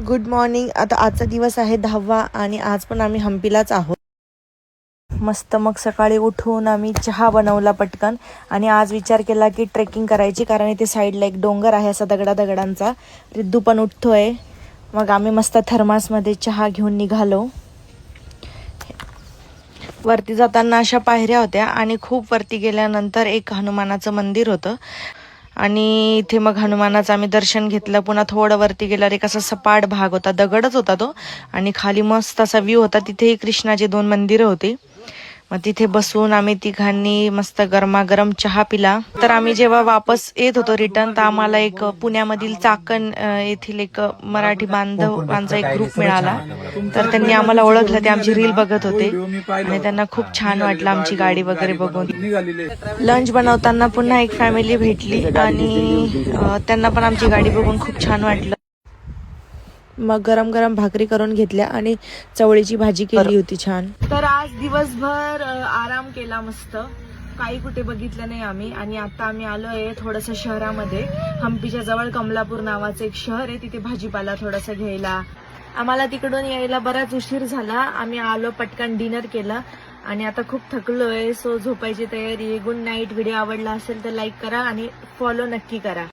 Good morning. आता आजचा दिवस आहे 10वा आणि आज पण आम्ही हम्पीलाच आहोत. मस्त मग सकाळी उठून आम्ही चहा बनवला पटकन आणि आज विचार केला की ट्रेकिंग करायची, कारण इथे साईडला एक डोंगर आहे असा दगडांचा. रिद्धू पण उठतोय. मग आम्ही मस्त थर्मासमध्ये चहा घेऊन निघालो. वरती जाताना अशा पायऱ्या होत्या आणि खूप वरती गेल्यानंतर एक हनुमानाचं मंदिर होतं आणि इथे मग हनुमानाचं आम्ही दर्शन घेतलं. पुन्हा थोडं वरती गेल्यावर एक असा सपाट भाग होता, दगडच होता तो आणि खाली मस्त असा व्ह्यू होता. तिथेही कृष्णाची 2 मंदिरं होती. मग तिथे बसून आम्ही तिघांनी मस्त गरमागरम चहा पिला. तर आम्ही जेव्हा वापस येत होतो रिटर्न, तर आम्हाला एक पुण्यामधील चाकण येथील एक मराठी बांधवांचा एक ग्रुप मिळाला. तर त्यांनी आम्हाला ओळखलं, ते आमची रील बघत होते आणि त्यांना खूप छान वाटलं आमची गाडी वगैरे बघून. लंच बनवताना पुन्हा एक फॅमिली भेटली आणि त्यांना पण आमची गाडी बघून खूप छान वाटलं. मग गरम गरम भाकरी करून घेतल्या आणि चवळीची भाजी केली होती छान. तर आज दिवसभर आराम केला मस्त. काही कुठे बघितलं नाही आम्ही. आणि आता आम्ही आलोय थोडंसं शहरामध्ये. हम्पीच्या जवळ कमलापूर नावाचं एक शहर आहे, तिथे भाजीपाला थोडासा घ्यायला. आम्हाला तिकडून यायला बराच उशीर झाला. आम्ही आलो, पटकन डिनर केलं आणि आता खूप थकलोय. सो झोपायची तयारी. Good night. व्हिडिओ आवडला असेल तर लाईक करा आणि फॉलो नक्की करा.